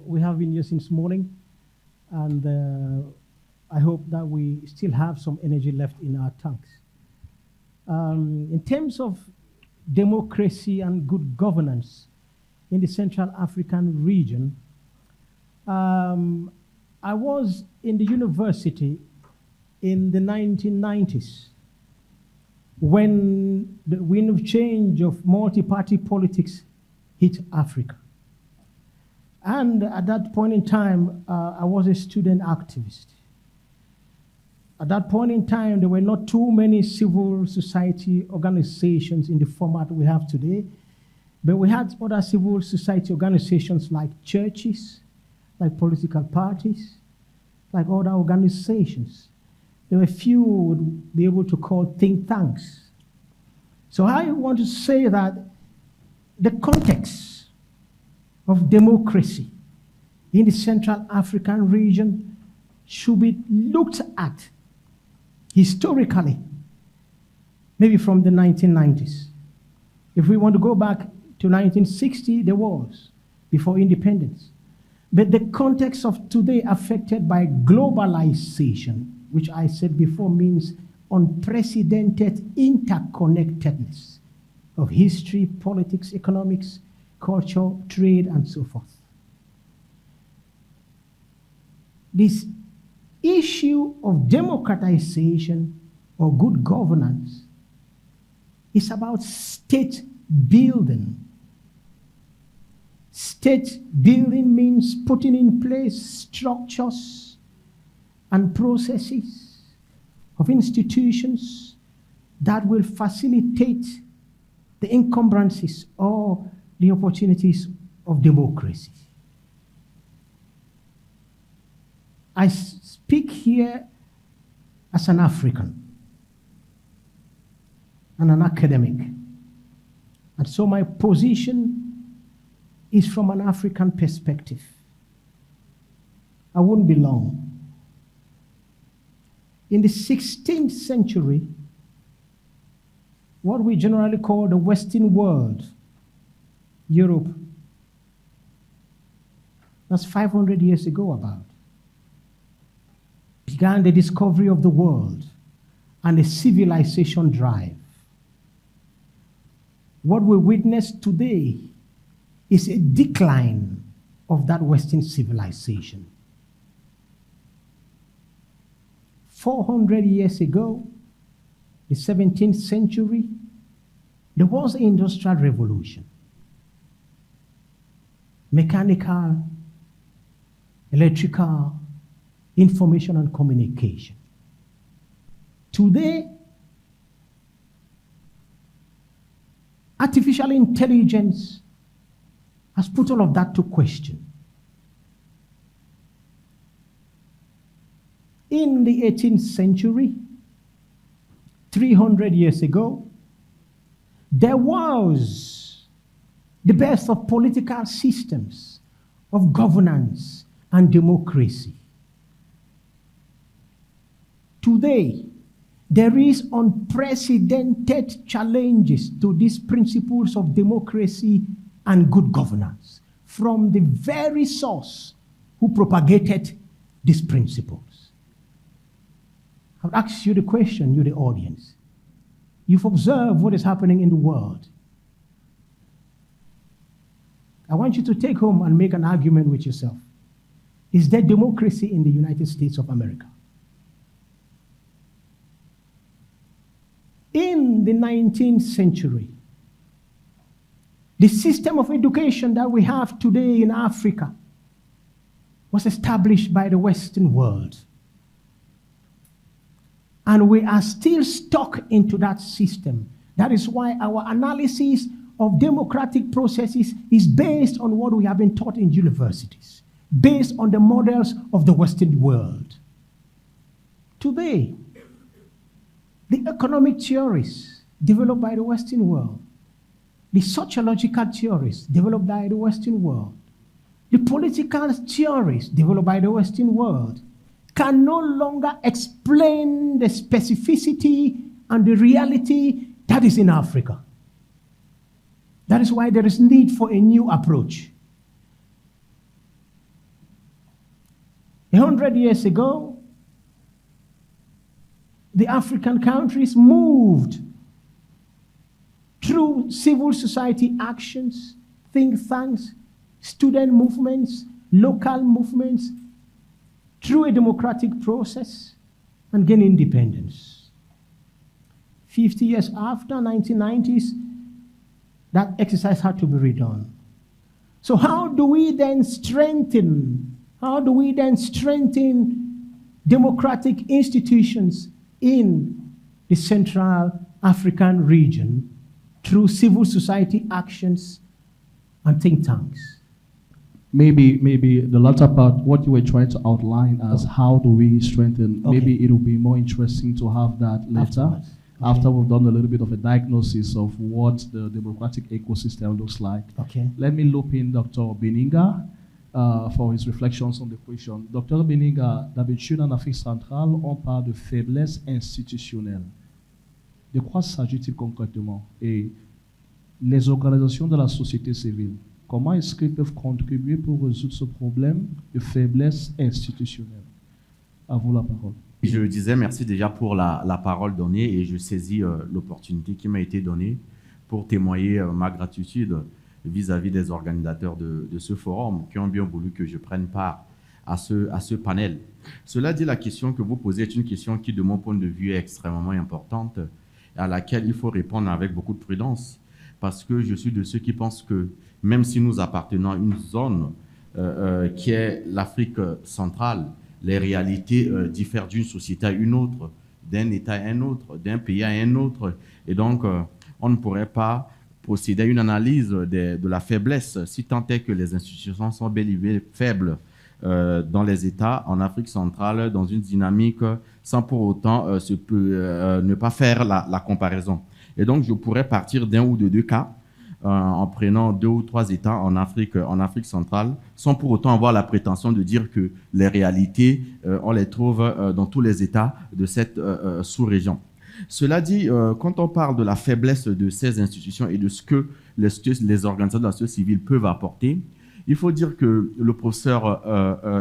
We have been here since morning, and I hope that we still have some energy left in our tanks. In terms of democracy and good governance in the Central African region, I was in the university in the 1990s when the wind of change of multi-party politics hit Africa. And at that point in time, I was a student activist. At that point in time, there were not too many civil society organizations in the format we have today, but we had other civil society organizations like churches, like political parties, like other organizations. There were few would be able to call think tanks. So I want to say that the context of democracy in the Central African region should be looked at historically, maybe from the 1990s. If we want to go back to 1960, there was, before independence. But the context of today affected by globalization, which I said before means unprecedented interconnectedness of history, politics, economics, culture, trade, and so forth. This issue of democratization or good governance is about state building. State building means putting in place structures and processes of institutions that will facilitate the encumbrances or the opportunities of democracy. I speak here as an African and an academic. And so my position is from an African perspective. I won't be long. In the 16th century, what we generally call the Western world, Europe, that's 500 years ago about, began the discovery of the world and a civilization drive. What we witness today is a decline of that Western civilization. 400 years ago, the 17th century, there was an industrial revolution. Mechanical, electrical, information and communication. Today, artificial intelligence has put all of that to question. In the 18th century, 300 years ago, there was the birth of political systems, of governance and democracy. Today, there is unprecedented challenges to these principles of democracy and good governance from the very source who propagated these principles. I would ask you the question, you the audience. You've observed what is happening in the world. I want you to take home and make an argument with yourself. Is there democracy in the United States of America? In the 19th century, the system of education that we have today in Africa was established by the Western world. And we are still stuck into that system. That is why our analysis of democratic processes is based on what we have been taught in universities, based on the models of the Western world. Today, the economic theories developed by the Western world, the sociological theories developed by the Western world, the political theories developed by the Western world can no longer explain the specificity and the reality that is in Africa. That is why there is need for a new approach. 100 years ago, the African countries moved through civil society actions, think tanks, student movements, local movements, through a democratic process and gain independence. 50 years after, 1990s, that exercise had to be redone. So how do we then strengthen democratic institutions in the Central African region through civil society actions and think tanks? Maybe the latter part, what you were trying to outline as how do we strengthen, maybe it will be more interesting to have that later, after we've done a little bit of a diagnosis of what the democratic ecosystem looks like. Okay. Let me loop in Dr. Beninga for his reflections on the question. Dr. Beninga, d'habitude en Afrique centrale, on parle de faiblesse institutionnelle. De quoi s'agit-il concrètement? Et les organisations de la société civile, comment est-ce qu'elles peuvent contribuer pour résoudre ce problème de faiblesse institutionnelle? À vous la parole. Je disais merci déjà pour la parole donnée et je saisis l'opportunité qui m'a été donnée pour témoigner ma gratitude vis-à-vis des organisateurs de ce forum qui ont bien voulu que je prenne part à ce panel. Cela dit, la question que vous posez est une question qui, de mon point de vue, est extrêmement importante, à laquelle il faut répondre avec beaucoup de prudence, parce que je suis de ceux qui pensent que même si nous appartenons à une zone qui est l'Afrique centrale, les réalités diffèrent d'une société à une autre, d'un État à un autre, d'un pays à un autre. Et donc, on ne pourrait pas procéder à une analyse de la faiblesse, si tant est que les institutions sont bel et bien faibles dans les États, en Afrique centrale, dans une dynamique, sans pour autant ne pas faire la comparaison. Et donc, je pourrais partir d'un ou de deux cas, en prenant 2 ou 3 États en Afrique centrale, sans pour autant avoir la prétention de dire que les réalités, on les trouve dans tous les États de cette sous-région. Cela dit, quand on parle de la faiblesse de ces institutions et de ce que les organisations de la société civile peuvent apporter, il faut dire que le professeur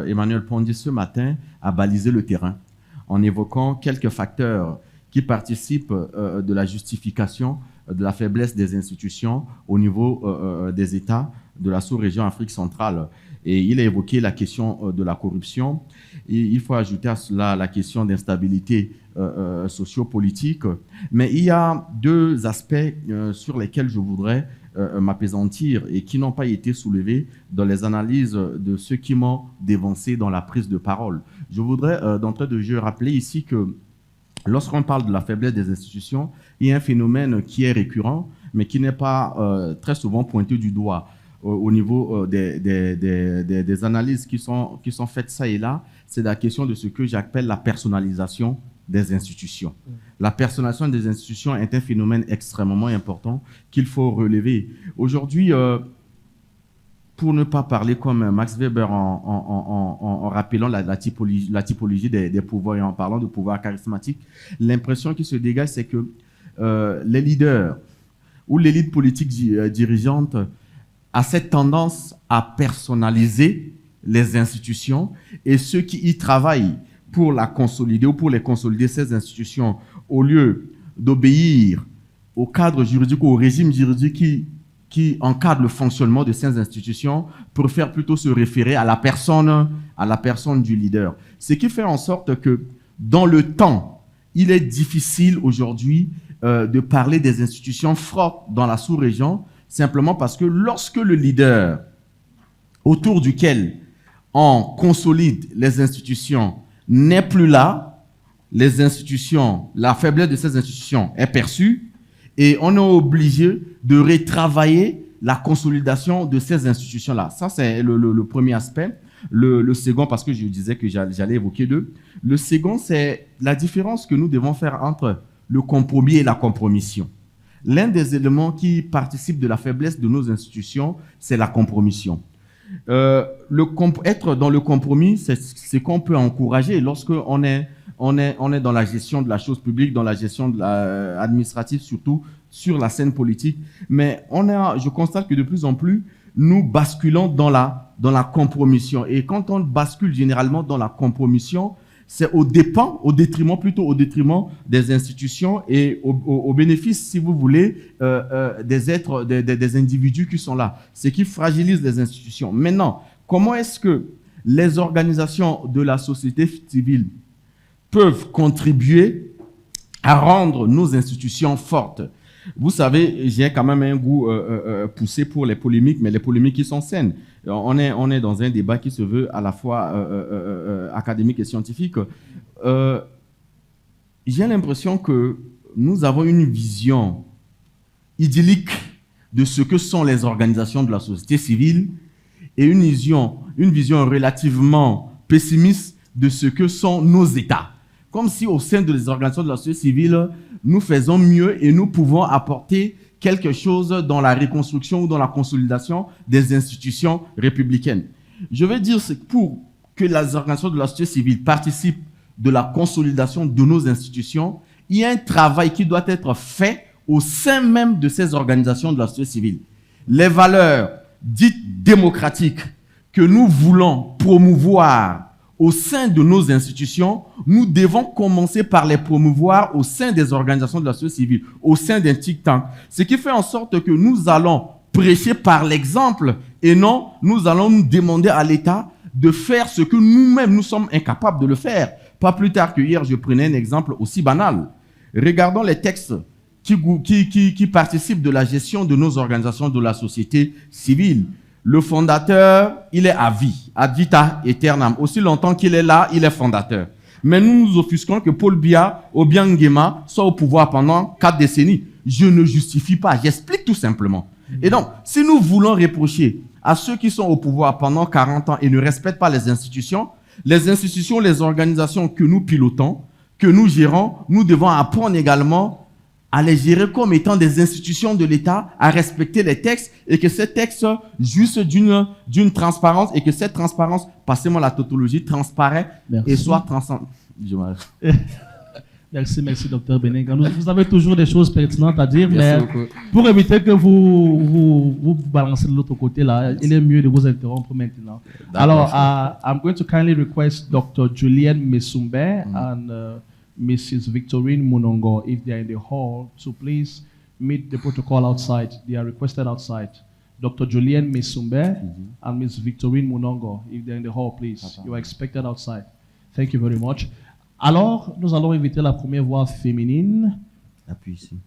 Emmanuel Pondi, ce matin, a balisé le terrain en évoquant quelques facteurs qui participent de la justification de la faiblesse des institutions au niveau des États de la sous-région Afrique centrale. Et il a évoqué la question de la corruption. Et il faut ajouter à cela la question d'instabilité sociopolitique. Mais il y a 2 aspects sur lesquels je voudrais m'appesantir et qui n'ont pas été soulevés dans les analyses de ceux qui m'ont dévancé dans la prise de parole. Je voudrais d'entrée de jeu rappeler ici que lorsqu'on parle de la faiblesse des institutions, il y a un phénomène qui est récurrent, mais qui n'est pas très souvent pointé du doigt au niveau des analyses qui sont faites ça et là. C'est la question de ce que j'appelle la personnalisation des institutions. La personnalisation des institutions est un phénomène extrêmement important qu'il faut relever. Aujourd'hui, pour ne pas parler comme Max Weber en rappelant la typologie des pouvoirs et en parlant de pouvoir charismatique, l'impression qui se dégage, c'est que les leaders ou l'élite politique dirigeante a cette tendance à personnaliser les institutions et ceux qui y travaillent pour la consolider ou pour les consolider, ces institutions, au lieu d'obéir au cadre juridique ou au régime juridique qui encadre le fonctionnement de ces institutions, préfèrent plutôt se référer à la personne du leader. Ce qui fait en sorte que, dans le temps, il est difficile aujourd'hui de parler des institutions fortes dans la sous-région, simplement parce que lorsque le leader autour duquel on consolide les institutions n'est plus là, les institutions, la faiblesse de ces institutions est perçue et on est obligé de retravailler la consolidation de ces institutions-là. Ça, c'est le premier aspect. Le second, parce que je disais que j'allais évoquer 2. Le second, c'est la différence que nous devons faire entre le compromis et la compromission. L'un des éléments qui participe de la faiblesse de nos institutions, c'est la compromission. Être dans le compromis, c'est ce qu'on peut encourager lorsqu'on est dans la gestion de la chose publique, dans la gestion de administrative, surtout sur la scène politique. Mais je constate que de plus en plus, nous basculons dans la compromission. Et quand on bascule généralement dans la compromission, c'est au détriment des institutions et au bénéfice, si vous voulez, des individus qui sont là. Ce qui fragilise les institutions. Maintenant, comment est-ce que les organisations de la société civile peuvent contribuer à rendre nos institutions fortes? Vous savez, j'ai quand même un goût poussé pour les polémiques, mais les polémiques qui sont saines. On est dans un débat qui se veut à la fois académique et scientifique. J'ai l'impression que nous avons une vision idyllique de ce que sont les organisations de la société civile et une vision relativement pessimiste de ce que sont nos États. Comme si au sein des organisations de la société civile, nous faisons mieux et nous pouvons apporter quelque chose dans la reconstruction ou dans la consolidation des institutions républicaines. Je veux dire, c'est pour que les organisations de la société civile participent de la consolidation de nos institutions, il y a un travail qui doit être fait au sein même de ces organisations de la société civile. Les valeurs dites démocratiques que nous voulons promouvoir au sein de nos institutions, nous devons commencer par les promouvoir au sein des organisations de la société civile, au sein d'un think tank. Ce qui fait en sorte que nous allons prêcher par l'exemple et non, nous allons nous demander à l'État de faire ce que nous-mêmes, nous sommes incapables de le faire. Pas plus tard que hier, je prenais un exemple aussi banal. Regardons les textes qui participent de la gestion de nos organisations de la société civile. Le fondateur, il est à vie, ad vita aeternam. Aussi longtemps qu'il est là, il est fondateur. Mais nous nous offusquons que Paul Biya, Obiang Nguema, soit au pouvoir pendant 4 décennies. Je ne justifie pas, j'explique tout simplement. Et donc, si nous voulons reprocher à ceux qui sont au pouvoir pendant 40 ans et ne respectent pas les institutions, les organisations que nous pilotons, que nous gérons, nous devons apprendre également à les gérer comme étant des institutions de l'État, à respecter les textes et que ces textes jouissent d'une transparence et que cette transparence, passez-moi la tautologie, transparaît et soit transcendante. Merci, docteur Benenga. Vous avez toujours des choses pertinentes à dire, mais pour éviter que vous balancez de l'autre côté, là, il est mieux de vous interrompre maintenant. Alors, I'm going to kindly request Dr. Julienne Mesumbe and Mrs. Victorine Munongo, if they are in the hall, to please meet the protocol outside. They are requested outside. Dr. Julienne Mesumbe and Ms. Victorine Munongo, if they are in the hall, please. You are expected outside. Thank you very much. Alors, nous allons inviter la première voix féminine. Appuie ici.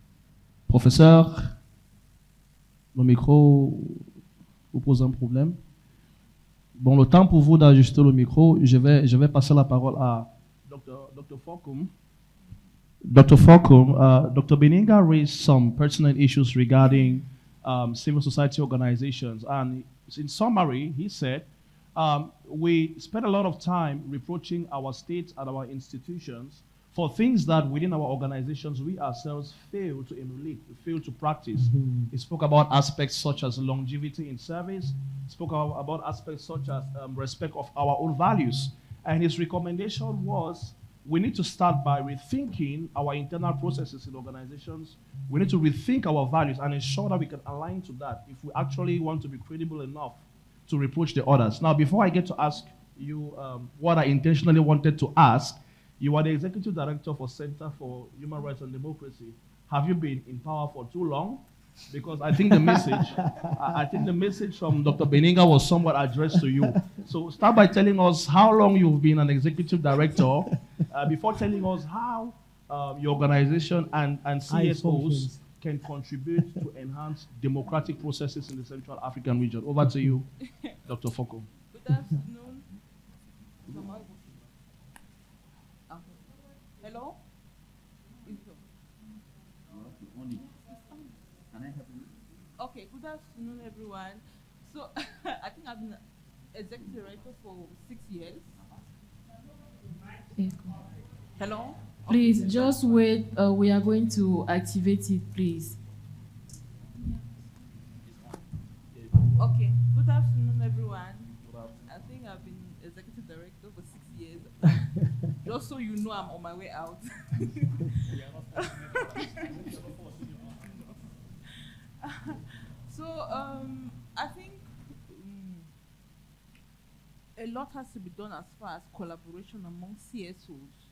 Professeur, le micro vous pose un problème. Bon, le temps pour vous d'ajuster le micro, je vais passer la parole à Dr. Fokum. Dr. Fokum, Dr. Benenga raised some pertinent issues regarding civil society organizations. And in summary, he said, we spend a lot of time reproaching our states and our institutions for things that within our organizations we ourselves fail to emulate, we fail to practice. He spoke about aspects such as longevity in service, spoke about aspects such as respect of our own values. And his recommendation was, we need to start by rethinking our internal processes in organizations. We need to rethink our values and ensure that we can align to that if we actually want to be credible enough to reproach the others. Now, before I get to ask you what I intentionally wanted to ask, you are the Executive Director for Center for Human Rights and Democracy. Have you been in power for too long? Because I think the message from Dr. Benenga was somewhat addressed to you. So start by telling us how long you've been an executive director, before telling us how your organization and CSOs can contribute to enhance democratic processes in the Central African region. Over to you, Dr. Foko. Good afternoon. Hello? Okay, good afternoon, everyone. So, I think I've been executive director for 6 years. Hello? Please, just wait. We are going to activate it, please. Okay, good afternoon, everyone. I think I've been executive director for 6 years. Just so you know, I'm on my way out. So, I think a lot has to be done as far as collaboration among CSOs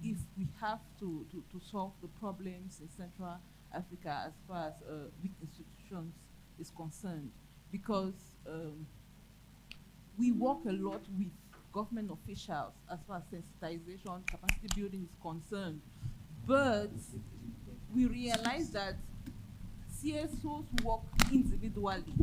if we have to solve the problems in Central Africa as far as weak institutions is concerned. Because we work a lot with government officials as far as sensitization, capacity building is concerned. But we realize that CSOs work individually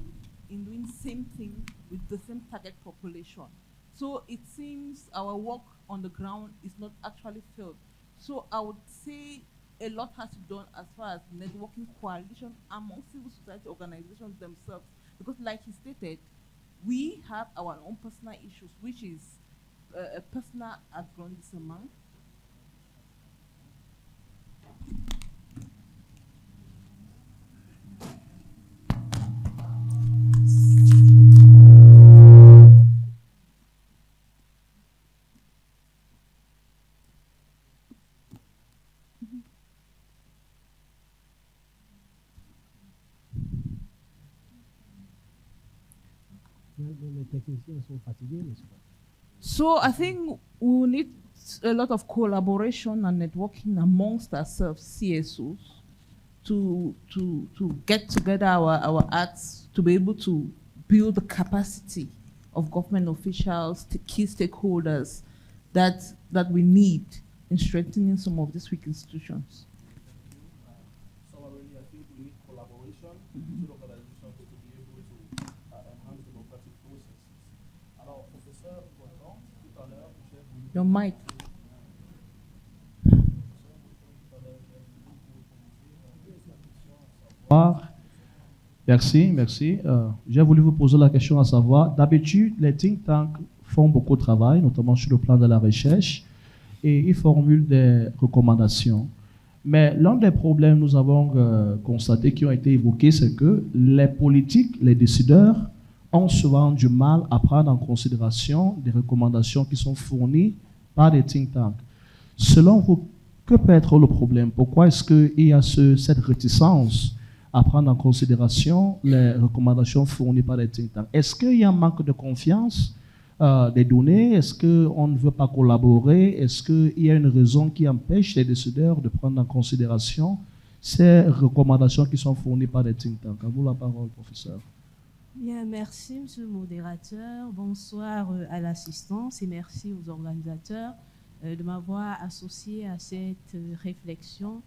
in doing same thing with the same target population. So it seems our work on the ground is not actually filled. So I would say a lot has to be done as far as networking coalition among civil society organizations themselves. Because like he stated, we have our own personal issues, which is a personal aggrandizement. Les techniciens sont fatigués, n'est-ce pas? So I think we need a lot of collaboration and networking amongst ourselves, CSOs, to get together our acts to be able to build the capacity of government officials, the key stakeholders that we need in strengthening some of these weak institutions. So really, I think we need collaboration with organizations to be able to enhance democratic processes. Alors, professeur Bonton, tout à l'heure, Your mic. Merci, merci. J'ai voulu vous poser la question à savoir, d'habitude, les think tanks font beaucoup de travail, notamment sur le plan de la recherche, et ils formulent des recommandations. Mais l'un des problèmes nous avons constaté, qui ont été évoqués, c'est que les politiques, les décideurs, ont souvent du mal à prendre en considération des recommandations qui sont fournies par des think tanks. Selon vous, que peut être le problème? Pourquoi est-ce qu'il y a cette réticence à prendre en considération les recommandations fournies par les think tanks? Est-ce qu'il y a un manque de confiance des données? Est-ce qu'on ne veut pas collaborer? Est-ce qu'il y a une raison qui empêche les décideurs de prendre en considération ces recommandations qui sont fournies par les think tanks? À vous la parole, professeur. Bien, merci, monsieur le modérateur. Bonsoir à l'assistance et merci aux organisateurs de m'avoir associé à cette réflexion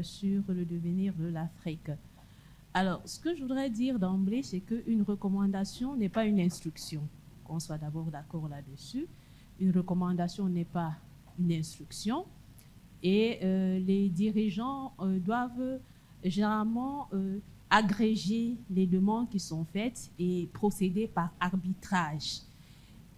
sur le devenir de l'Afrique. Alors, ce que je voudrais dire d'emblée, c'est qu'une recommandation n'est pas une instruction. Qu'on soit d'abord d'accord là-dessus. Une recommandation n'est pas une instruction. Et les dirigeants doivent généralement agréger les demandes qui sont faites et procéder par arbitrage.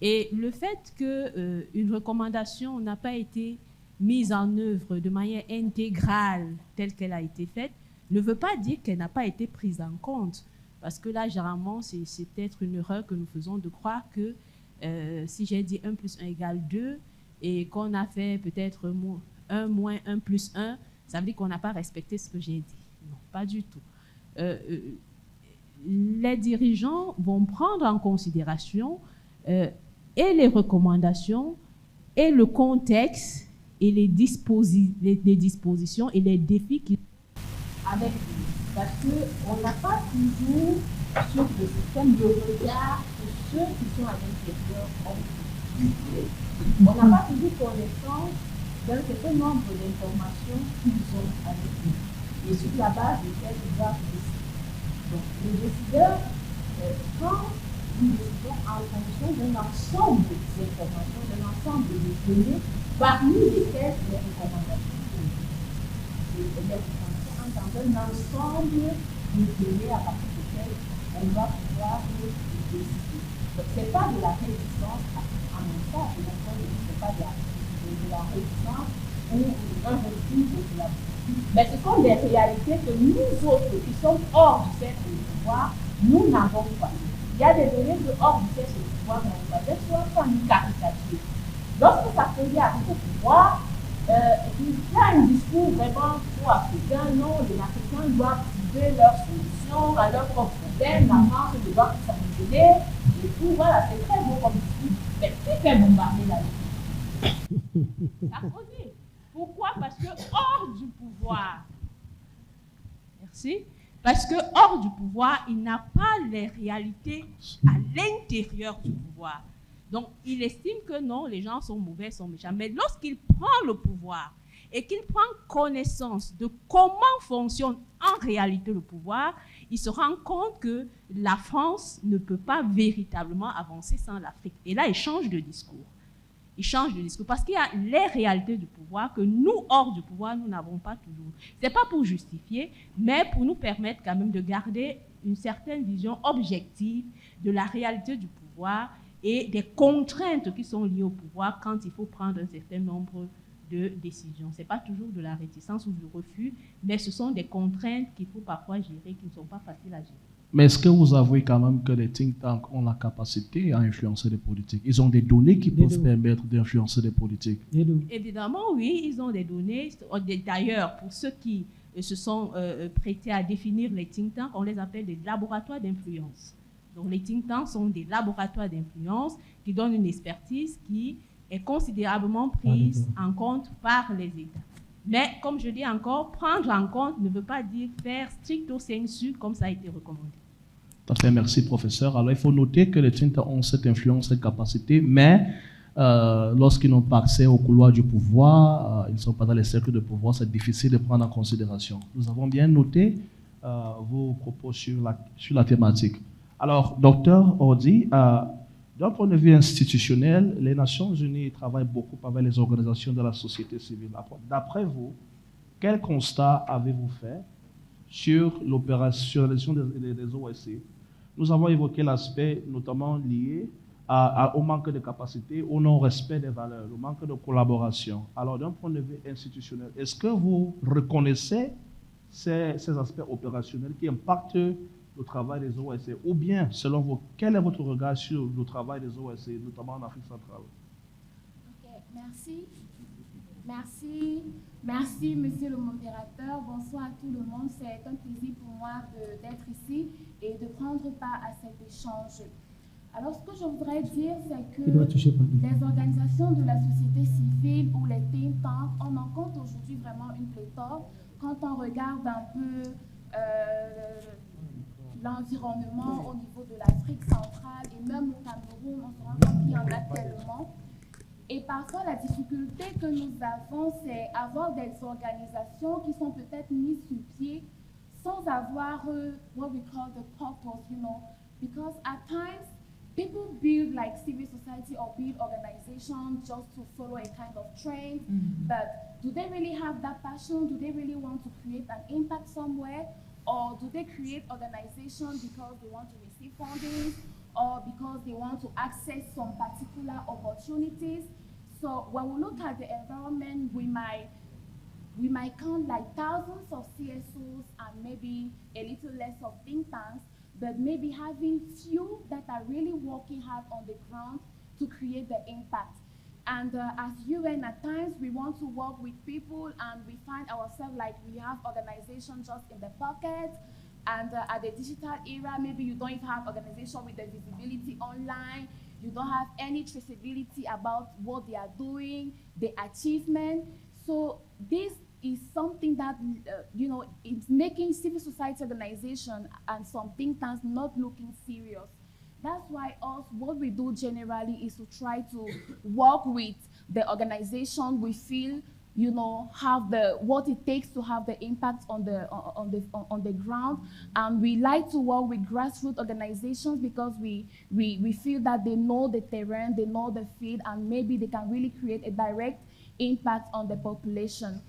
Et le fait qu'une recommandation n'a pas été mise en œuvre de manière intégrale telle qu'elle a été faite ne veut pas dire qu'elle n'a pas été prise en compte. Parce que là, généralement, c'est peut-être une erreur que nous faisons de croire que si j'ai dit 1 plus 1 égale 2 et qu'on a fait peut-être 1 moins 1 plus 1, ça veut dire qu'on n'a pas respecté ce que j'ai dit. Non, pas du tout. Les dirigeants vont prendre en considération et les recommandations et le contexte et les dispositions et les défis qui avec lui. Parce qu'on n'a pas toujours sur le système de regard de ceux qui sont à l'intérieur. On n'a pas toujours connaissance d'un certain nombre d'informations qu'ils ont avec nous. Et sur la base desquelles ils doivent décider. Donc, le décideur prend une décision en fonction d'un ensemble d'informations, d'un ensemble de données, parmi lesquelles les recommandations sont. Les recommandations dans un ensemble de données à partir desquelles on va pouvoir décider. Donc, ce n'est pas de la résistance en même temps, ce n'est pas de la résistance ou un refus de la. Mais ce sont des réalités que nous autres, qui sommes hors du cercle de pouvoir, nous n'avons pas. Il y a des données de hors du cercle de pouvoir, mais on va dire soit une caricature. Lorsque ça peut y arriver au pouvoir, il y a un discours vraiment pro-africain. Non, les Africains doivent trouver leur solution à leurs propres problèmes. La France ne doit pas s'amuser. Et tout, voilà, c'est très beau comme discours. Mais qui fait bombarder la ville? Sarkozy. Pourquoi? Parce que hors du pouvoir, merci, parce que hors du pouvoir, il n'a pas les réalités à l'intérieur du pouvoir. Donc, il estime que non, les gens sont mauvais, sont méchants. Mais lorsqu'il prend le pouvoir et qu'il prend connaissance de comment fonctionne en réalité le pouvoir, il se rend compte que la France ne peut pas véritablement avancer sans l'Afrique. Et là, il change de discours. Il change de discours parce qu'il y a les réalités du pouvoir que nous, hors du pouvoir, nous n'avons pas toujours. Ce n'est pas pour justifier, mais pour nous permettre quand même de garder une certaine vision objective de la réalité du pouvoir et des contraintes qui sont liées au pouvoir quand il faut prendre un certain nombre de décisions. Ce n'est pas toujours de la réticence ou du refus, mais ce sont des contraintes qu'il faut parfois gérer, qui ne sont pas faciles à gérer. Mais est-ce que vous avouez quand même que les think tanks ont la capacité à influencer les politiques? Ils ont des données qui peuvent permettre d'influencer les politiques? Évidemment, oui, ils ont des données. D'ailleurs, pour ceux qui se sont prêtés à définir les think tanks, on les appelle des laboratoires d'influence. Donc, les think tanks sont des laboratoires d'influence qui donnent une expertise qui est considérablement prise en compte par les États. Mais, comme je dis encore, prendre en compte ne veut pas dire faire stricto sensu comme ça a été recommandé. Tout à fait, merci professeur. Alors, il faut noter que les think tanks ont cette influence, cette capacité, mais lorsqu'ils n'ont pas accès au couloir du pouvoir, ils ne sont pas dans les cercles de pouvoir, c'est difficile de prendre en considération. Nous avons bien noté vos propos sur la thématique. Alors, docteur Ordi, d'un point de vue institutionnel, les Nations Unies travaillent beaucoup avec les organisations de la société civile. D'après vous, quel constat avez-vous fait sur l'opérationnalisation des OSCE? Nous avons évoqué l'aspect notamment lié au manque de capacité, au non-respect des valeurs, au manque de collaboration. Alors, d'un point de vue institutionnel, est-ce que vous reconnaissez ces aspects opérationnels qui impactent le travail des OSCE, ou bien, selon vous, quel est votre regard sur le travail des OSCE, notamment en Afrique centrale? Ok, merci. Merci, monsieur le modérateur. Bonsoir à tout le monde. C'est un plaisir pour moi d'être ici et de prendre part à cet échange. Alors, ce que je voudrais dire, c'est que les organisations de la société civile ou les think tanks, on en compte aujourd'hui vraiment une pléthore. Quand on regarde un peu l'environnement au niveau de l'Afrique centrale et même au Cameroun, on se rend compte qu'il y en a tellement. Et parfois, la difficulté que nous avons, c'est avoir des organisations qui sont peut-être mises sur pied sans avoir what we call the purpose, you know, because at times, people build like civil society or build organizations just to follow a kind of trend, but do they really have that passion? Do they really want to create an impact somewhere? Or do they create organizations because they want to receive funding or because they want to access some particular opportunities? So when we look at the environment, we might count like thousands of CSOs and maybe a little less of think tanks, but maybe having few that are really working hard on the ground to create the impact. And as UN, at times we want to work with people and we find ourselves like we have organizations just in the pocket. And at the digital era, maybe you don't even have organization with the visibility online. You don't have any traceability about what they are doing, the achievement. So this is something that, you know, it's making civil society organization and some think tanks not looking serious. That's why what we do generally is to try to work with the organization we feel, you know, have what it takes to have the impact on the ground. And we like to work with grassroots organizations because we feel that they know the terrain, they know the field, and maybe they can really create a direct impact on the population.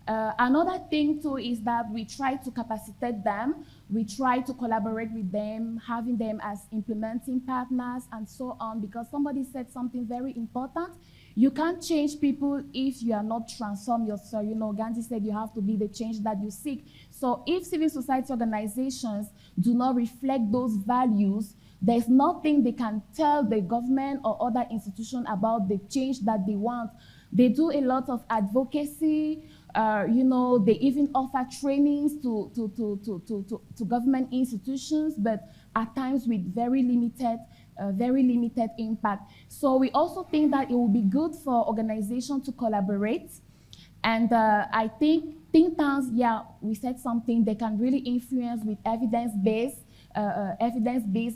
Another thing too is that we try to capacitate them. We try to collaborate with them, having them as implementing partners and so on, because somebody said something very important. You can't change people if you are not transformed yourself. You know, Gandhi said you have to be the change that you seek. So if civil society organizations do not reflect those values, there's nothing they can tell the government or other institution about the change that they want. They do a lot of advocacy, They even offer trainings to government institutions, but at times with very limited impact. So we also think that it will be good for organizations to collaborate. And I think think tanks, we said something, they can really influence with evidence-based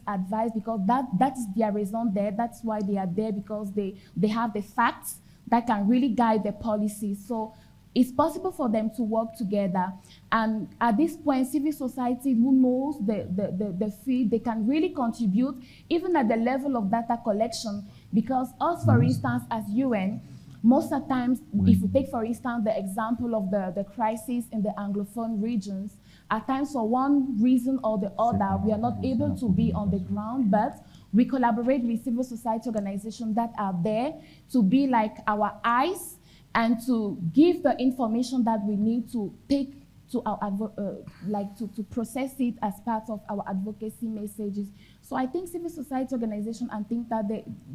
advice, because that is their raison d'être. That's why they are there, because they have the facts that can really guide the policies. So it's possible for them to work together. And at this point, civil society, who knows the field, they can really contribute, even at the level of data collection. Because us, for instance, as UN, most of the times, if we take, for instance, the example of the crisis in the Anglophone regions, at times, for one reason or the other, we are not able to be on the ground, but we collaborate with civil society organizations that are there to be like our eyes and to give the information that we need to take to our to process it as part of our advocacy messages. So I think civil society organization and think that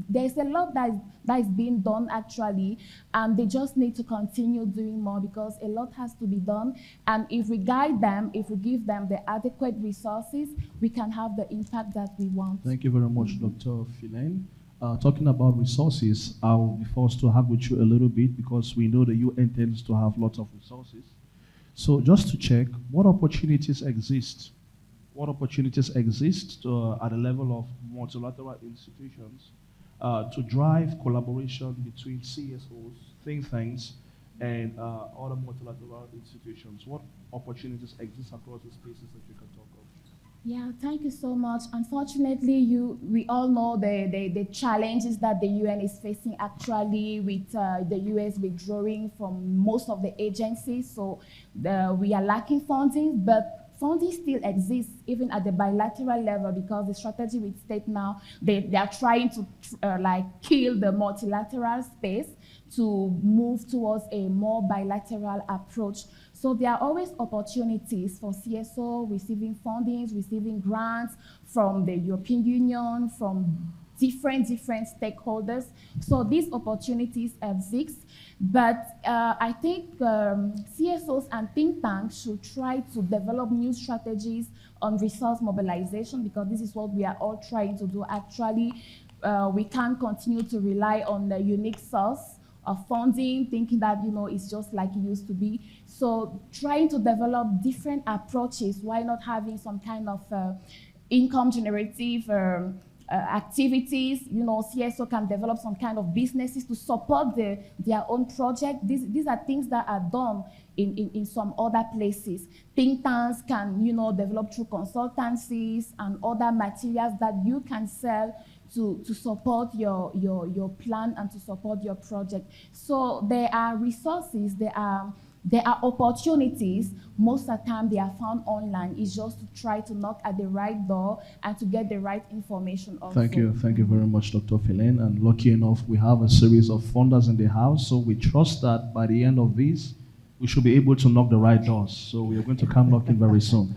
there's a lot that is being done actually, and they just need to continue doing more, because a lot has to be done. And if we guide them, if we give them the adequate resources, we can have the impact that we want. Thank you very much, Dr. Philaine. Talking about resources, I will be forced to have with you a little bit, because we know the UN tends to have lots of resources. So just to check, what opportunities exist? What opportunities exist at the level of multilateral institutions to drive collaboration between CSOs, think tanks, and other multilateral institutions? What opportunities exist across the spaces that you can talk of? Yeah, thank you so much. Unfortunately, we all know the challenges that the UN is facing actually, with the US withdrawing from most of the agencies. So we are lacking funding, but funding still exists even at the bilateral level, because the strategy with state now, they are trying to kill the multilateral space to move towards a more bilateral approach. So there are always opportunities for CSO receiving fundings, receiving grants from the European Union, from different stakeholders. So these opportunities exist, but I think CSOs and think tanks should try to develop new strategies on resource mobilization, because this is what we are all trying to do actually. We can't continue to rely on the unique source of funding, thinking that it's just like it used to be. So trying to develop different approaches. Why not having some kind of income generative activities? CSO can develop some kind of businesses to support their own project. These are things that are done in some other places. Think tanks can develop through consultancies and other materials that you can sell to support your plan and to support your project. So there are resources, there are opportunities. Most of the time they are found online. It's just to try to knock at the right door and to get the right information also. Thank you very much, Dr. Philaine. And lucky enough, we have a series of funders in the house, so we trust that by the end of this, we should be able to knock the right doors. So we are going to come knocking very soon.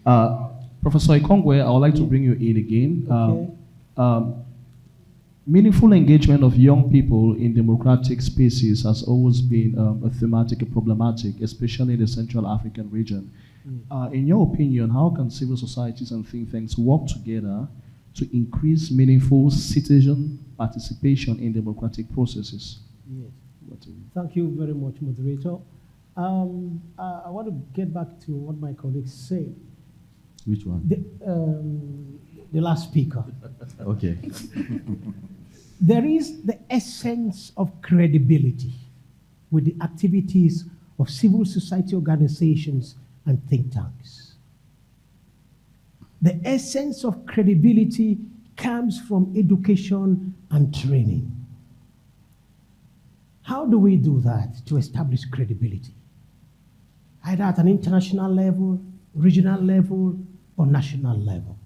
Professor Ikongwe, I would like to bring you in again. Okay. Meaningful engagement of young people in democratic spaces has always been a thematic and problematic, especially in the Central African region. In your opinion, how can civil societies and think tanks work together to increase meaningful citizen participation in democratic processes? Yes. Thank you very much, moderator. I want to get back to what my colleagues said. Which one? The last speaker. Okay. There is the essence of credibility with the activities of civil society organizations and think tanks. The essence of credibility comes from education and training. How do we do that to establish credibility? Either at an international level, regional level, or national level.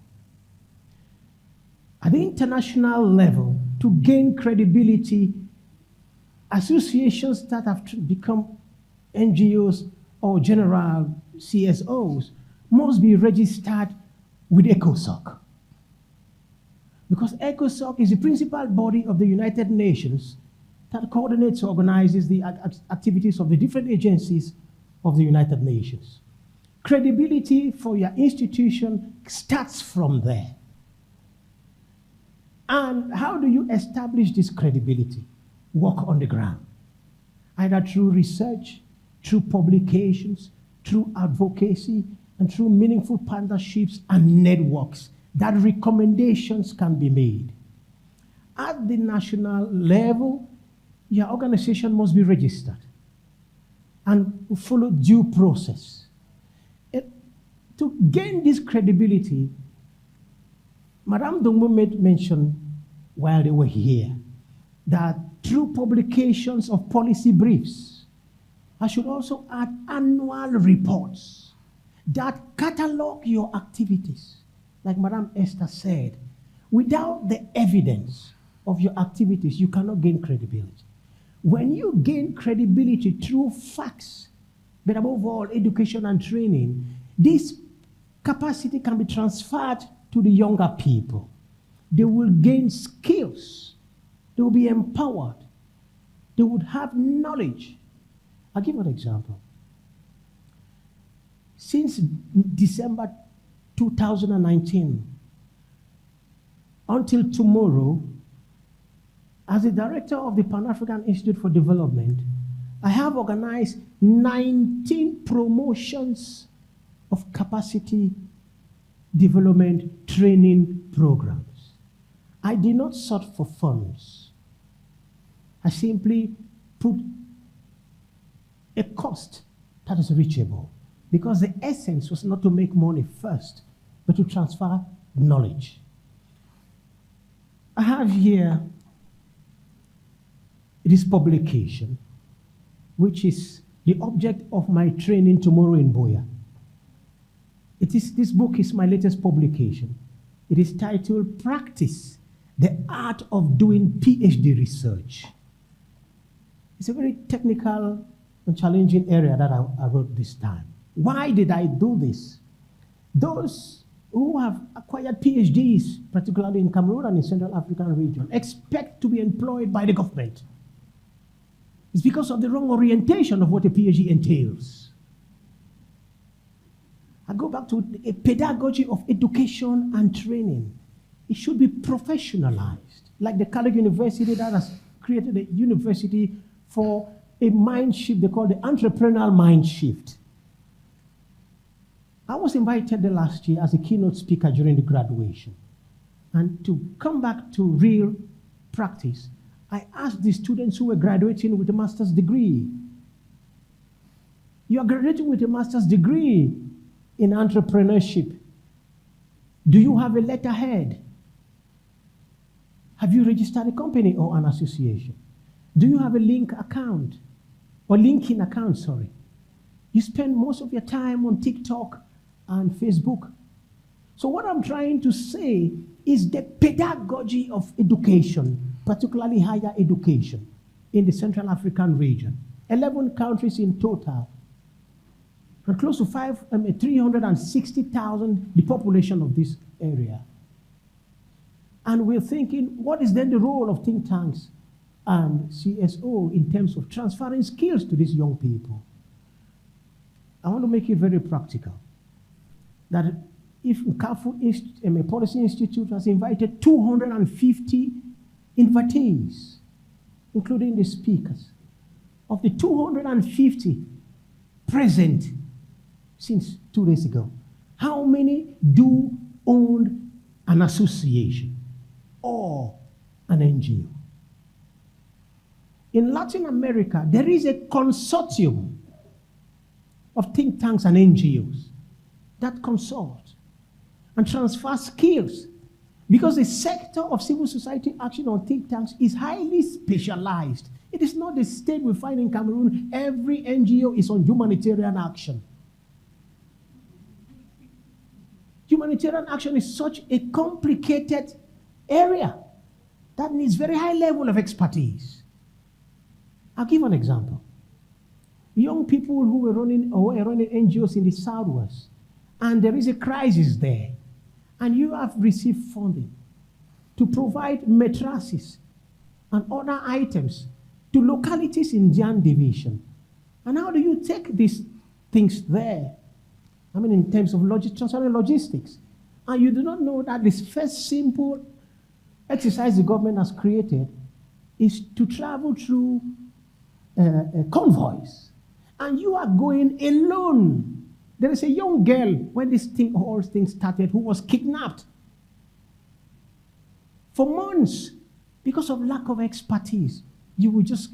At the international level, to gain credibility, associations that have become NGOs or general CSOs must be registered with ECOSOC. Because ECOSOC is the principal body of the United Nations that coordinates, organizes the activities of the different agencies of the United Nations. Credibility for your institution starts from there. And how do you establish this credibility? Work on the ground. Either through research, through publications, through advocacy, and through meaningful partnerships and networks that recommendations can be made. At the national level, your organization must be registered and follow due process. To gain this credibility, Madame Dongbo made mention while they were here that through publications of policy briefs, I should also add annual reports that catalog your activities. Like Madame Esther said, without the evidence of your activities, you cannot gain credibility. When you gain credibility through facts, but above all, education and training, this capacity can be transferred to the younger people. They will gain skills. They will be empowered. They would have knowledge. I'll give an example. Since December 2019 until tomorrow, as the director of the Pan-African Institute for Development, I have organized 19 promotions of capacity development training programs. I did not search for funds. I simply put a cost that is reachable, because the essence was not to make money first, but to transfer knowledge. I have here this publication, which is the object of my training tomorrow in Buea. This book is my latest publication. It is titled Practice, the Art of Doing PhD Research. It's a very technical and challenging area that I wrote this time. Why did I do this? Those who have acquired PhDs, particularly in Cameroon and in Central African region, expect to be employed by the government. It's because of the wrong orientation of what a PhD entails. I go back to a pedagogy of education and training. It should be professionalized, like the College University that has created a university for a mind shift they call the entrepreneurial mind shift. I was invited there last year as a keynote speaker during the graduation. And to come back to real practice, I asked the students who were graduating with a master's degree, you are graduating with a master's degree in entrepreneurship. Do you have a letterhead? Have you registered a company or an association? Do you have a link account? Or LinkedIn account, sorry. You spend most of your time on TikTok and Facebook. So what I'm trying to say is the pedagogy of education, particularly higher education, in the Central African region. 11 countries in total, and close to 360,000, the population of this area. And we're thinking, what is then the role of think tanks and CSO in terms of transferring skills to these young people? I want to make it very practical. That if Nkafu Policy Institute has invited 250 invitees, including the speakers, of the 250 present since 2 days ago, how many do own an association or an NGO? In Latin America, there is a consortium of think tanks and NGOs that consult and transfer skills, because the sector of civil society action on think tanks is highly specialized. It is not the state we find in Cameroon. Every NGO is on humanitarian action. Humanitarian action is such a complicated area that needs very high level of expertise. I'll give an example. Young people who were running NGOs in the Southwest, and there is a crisis there, and you have received funding to provide mattresses and other items to localities in Jian Division. And how do you take these things there? I mean, in terms of logistics. And you do not know that this first simple exercise the government has created is to travel through convoys. And you are going alone. There is a young girl, when this whole thing started, who was kidnapped for months because of lack of expertise. You will just,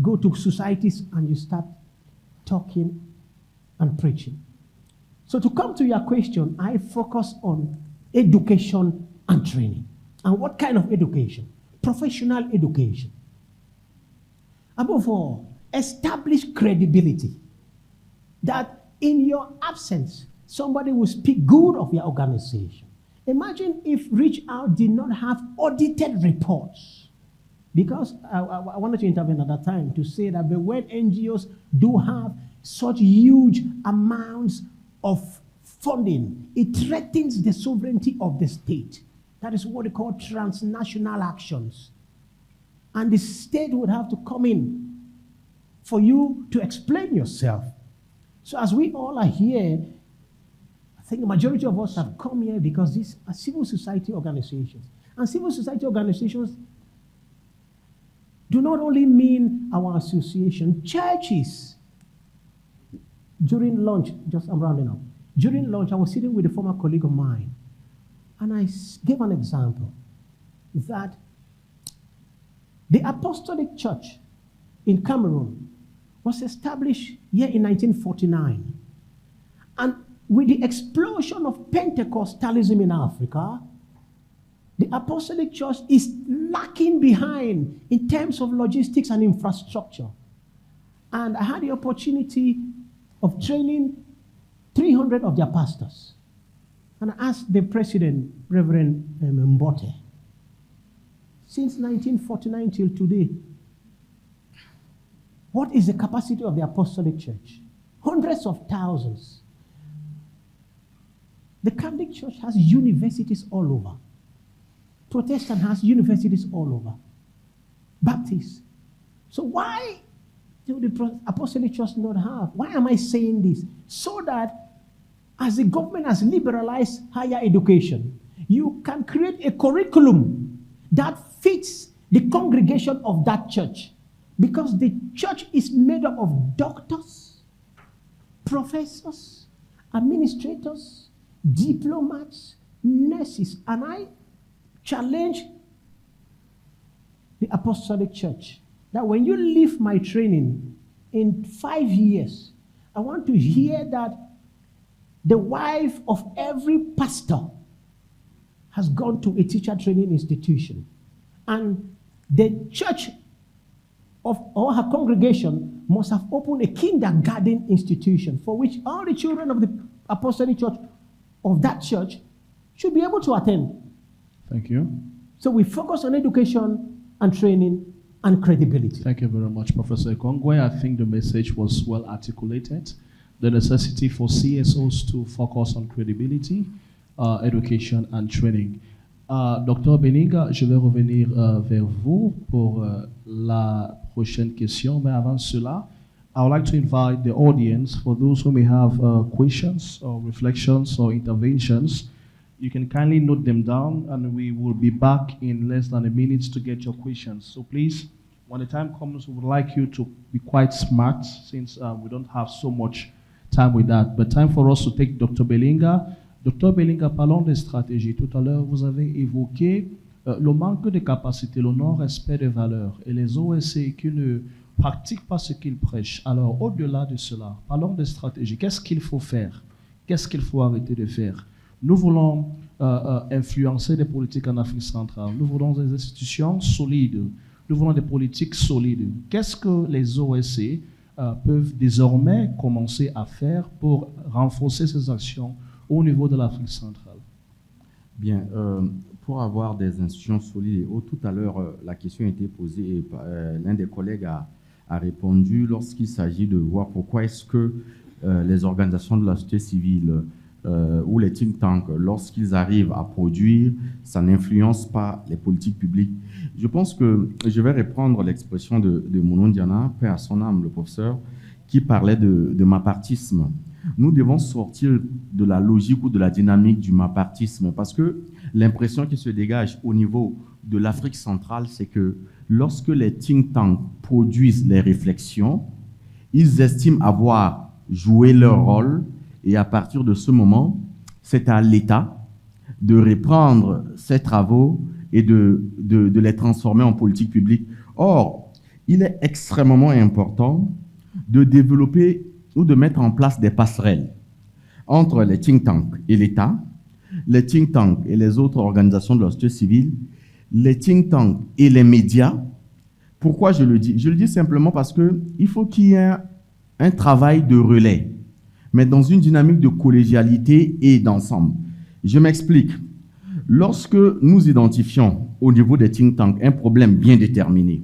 go to societies and you start talking and preaching. So to come to your question, I focus on education and training. And what kind of education? Professional education. Above all, establish credibility. That in your absence, somebody will speak good of your organization. Imagine if Reach Out did not have audited reports. Because I wanted to intervene at that time to say that the when NGOs do have such huge amounts of funding, it threatens the sovereignty of the state. That is what they call transnational actions. And the state would have to come in for you to explain yourself. So as we all are here, I think the majority of us have come here because these are civil society organizations. And civil society organizations do not only mean our association, churches. During lunch, I'm rounding up. During lunch, I was sitting with a former colleague of mine, and I gave an example that the Apostolic Church in Cameroon was established here in 1949. And with the explosion of Pentecostalism in Africa, the Apostolic Church is lacking behind in terms of logistics and infrastructure. And I had the opportunity of training 300 of their pastors. And I asked the president, Reverend Mbote, since 1949 till today, what is the capacity of the Apostolic Church? Hundreds of thousands. The Catholic Church has universities all over. Protestant has universities all over. Baptist. So why do the Apostolic Church not have? Why am I saying this? So that as the government has liberalized higher education, you can create a curriculum that fits the congregation of that church. Because the church is made up of doctors, professors, administrators, diplomats, nurses. And I challenge the Apostolic Church that when you leave my training in 5 years, I want to hear that the wife of every pastor has gone to a teacher training institution. And the church or her congregation must have opened a kindergarten institution for which all the children of the Apostolic Church of that church should be able to attend. Thank you. So we focus on education and training and credibility. Thank you very much, Professor Ekongwe. I think the message was well articulated. The necessity for CSOs to focus on credibility, education and training. Dr. Beninga, je vais revenir vers vous pour la prochaine question. Mais avant cela, I would like to invite the audience, for those who may have questions or reflections or interventions, you can kindly note them down and we will be back in less than a minute to get your questions. So please, when the time comes, we would like you to be quite smart since we don't have so much time with that. But time for us to take Dr. Belinga. Dr. Belinga, parlons des stratégies. Tout à l'heure, vous avez évoqué le manque de capacité, le non-respect des valeurs et les OSC qui ne pratiquent pas ce qu'ils prêchent. Alors, au-delà de cela, parlons des stratégies. Qu'est-ce qu'il faut faire? Qu'est-ce qu'il faut arrêter de faire? Nous voulons influencer des politiques en Afrique centrale. Nous voulons des institutions solides. Nous voulons des politiques solides. Qu'est-ce que les OSC peuvent désormais commencer à faire pour renforcer ces actions au niveau de l'Afrique centrale? Bien, pour avoir des institutions solides, tout à l'heure, la question a été posée et l'un des collègues a répondu lorsqu'il s'agit de voir pourquoi est-ce que les organisations de la société civile ou les think tanks, lorsqu'ils arrivent à produire, ça n'influence pas les politiques publiques. Je pense que je vais reprendre l'expression de Mounon Diana, paix à son âme, le professeur, qui parlait de mapartisme. Nous devons sortir de la logique ou de la dynamique du mapartisme, parce que l'impression qui se dégage au niveau de l'Afrique centrale, c'est que lorsque les think tanks produisent les réflexions, ils estiment avoir joué leur rôle, et à partir de ce moment, c'est à l'État de reprendre ces travaux et de les transformer en politique publique. Or, il est extrêmement important de développer ou de mettre en place des passerelles entre les think tanks et l'État, les think tanks et les autres organisations de la société civile, les think tanks et les médias. Pourquoi je le dis? Je le dis simplement parce qu'il faut qu'il y ait un travail de relais, mais dans une dynamique de collégialité et d'ensemble. Je m'explique. Lorsque nous identifions au niveau des think tanks un problème bien déterminé,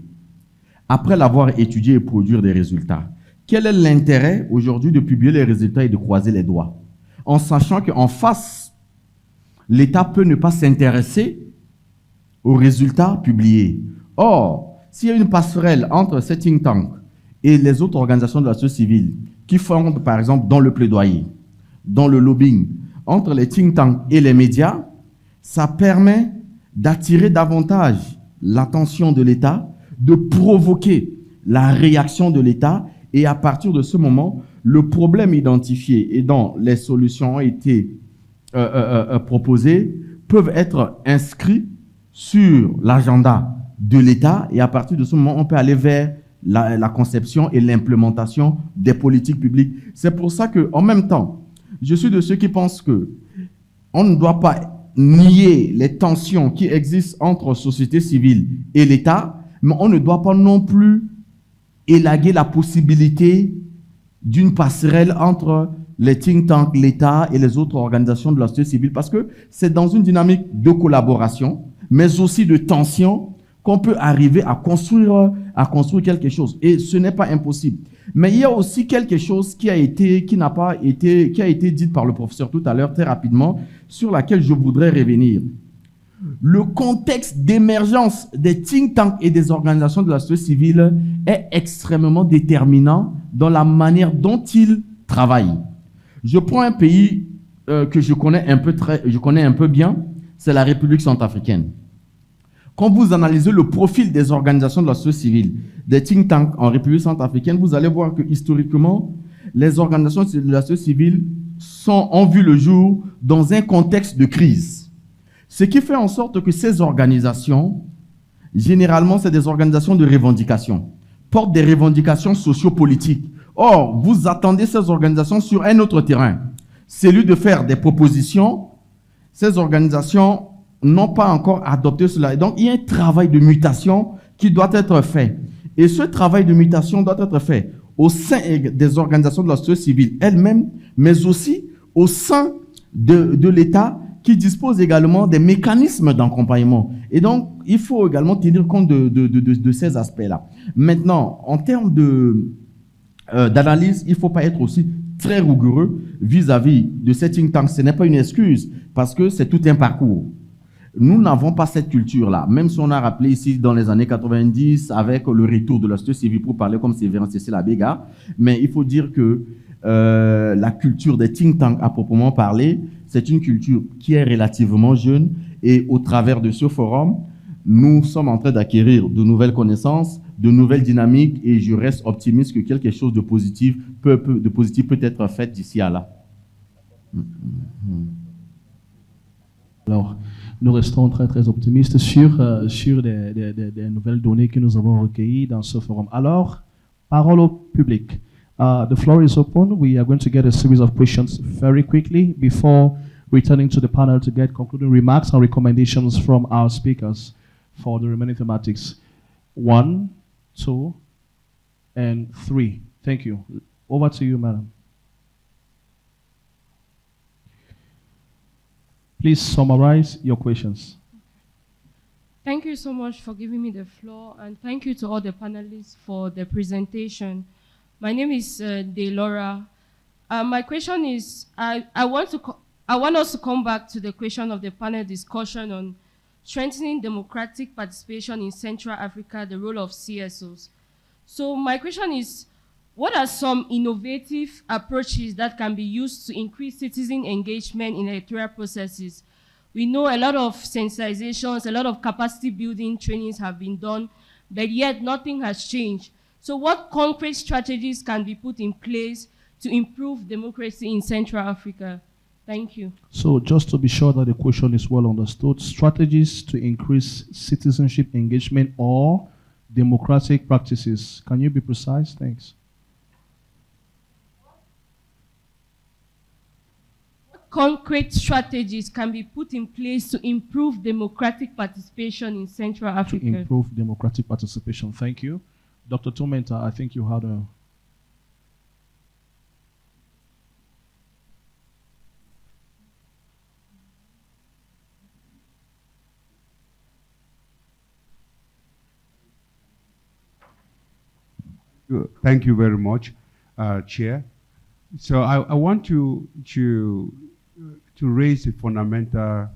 après l'avoir étudié et produire des résultats, quel est l'intérêt aujourd'hui de publier les résultats et de croiser les doigts? En sachant qu'en face, l'État peut ne pas s'intéresser aux résultats publiés. Or, s'il y a une passerelle entre ces think tanks et les autres organisations de la société civile qui fondent, par exemple, dans le plaidoyer, dans le lobbying, entre les think tanks et les médias, ça permet d'attirer davantage l'attention de l'État, de provoquer la réaction de l'État, et à partir de ce moment, le problème identifié et dont les solutions ont été proposées peuvent être inscrits sur l'agenda de l'État, et à partir de ce moment, on peut aller vers la conception et l'implémentation des politiques publiques. C'est pour ça qu'en même temps, je suis de ceux qui pensent que on ne doit pas nier les tensions qui existent entre société civile et l'État, mais on ne doit pas non plus élaguer la possibilité d'une passerelle entre les think tanks, l'État et les autres organisations de la société civile, parce que c'est dans une dynamique de collaboration, mais aussi de tension, qu'on peut arriver à construire quelque chose. Et ce n'est pas impossible. Mais il y a aussi quelque chose qui a été dit par le professeur tout à l'heure, très rapidement, sur laquelle je voudrais revenir. Le contexte d'émergence des think tanks et des organisations de la société civile est extrêmement déterminant dans la manière dont ils travaillent. Je prends un pays que je connais un peu bien, c'est la République centrafricaine. Quand vous analysez le profil des organisations de la société civile, des think tanks en République centrafricaine, vous allez voir que historiquement, les organisations de la société civile ont vu le jour dans un contexte de crise. Ce qui fait en sorte que ces organisations, généralement, c'est des organisations de revendication, portent des revendications sociopolitiques. Or, vous attendez ces organisations sur un autre terrain, celui de faire des propositions. Ces organisations n'ont pas encore adopté cela. Et donc, il y a un travail de mutation qui doit être fait. Et ce travail de mutation doit être fait au sein des organisations de la société civile elle-même, mais aussi au sein de l'État, qui dispose également des mécanismes d'accompagnement. Et donc, il faut également tenir compte de ces aspects-là. Maintenant, en termes d'analyse, il ne faut pas être aussi très rigoureux vis-à-vis de ces think tanks. Ce n'est pas une excuse, parce que c'est tout un parcours. Nous n'avons pas cette culture-là, même si on a rappelé ici dans les années 90 avec le retour de la société civile pour parler comme Séverin Cécile Abega, mais il faut dire que la culture des think tanks à proprement parler, c'est une culture qui est relativement jeune, et au travers de ce forum, nous sommes en train d'acquérir de nouvelles connaissances, de nouvelles dynamiques, et je reste optimiste que quelque chose de positif peut être fait d'ici à là. Alors, nous restons très, très optimistes sur des nouvelles données que nous avons recueillies dans ce forum. Alors, parole au public. The floor is open. We are going to get a series of questions very quickly before returning to the panel to get concluding remarks and recommendations from our speakers for the remaining thematics. 1, 2, and 3. Thank you. Over to you, madam. Please summarize your questions. Thank you so much for giving me the floor, and thank you to all the panelists for the presentation. My name is Delora. My question is, I want to I want us to come back to the question of the panel discussion on strengthening democratic participation in Central Africa, the role of CSOs. So my question is, what are some innovative approaches that can be used to increase citizen engagement in electoral processes? We know a lot of sensitizations, a lot of capacity building trainings have been done, but yet nothing has changed. So what concrete strategies can be put in place to improve democracy in Central Africa? Thank you. So just to be sure that the question is well understood, strategies to increase citizenship engagement or democratic practices. Can you be precise? Thanks. Concrete strategies can be put in place to improve democratic participation in Central Africa? To improve democratic participation. Thank you. Dr. Tumenta, I think you had a... Thank you very much, Chair. So I want to raise a fundamental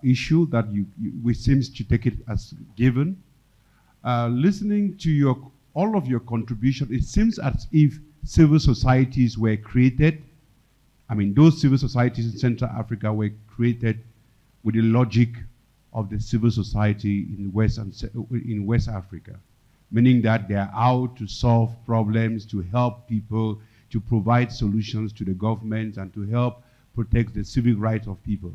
issue that we seems to take it as given. Listening to all of your contribution, it seems as if civil societies were created. I mean, those civil societies in Central Africa were created with the logic of the civil society in West Africa, meaning that they are out to solve problems, to help people, to provide solutions to the government, and to help protect the civic rights of people.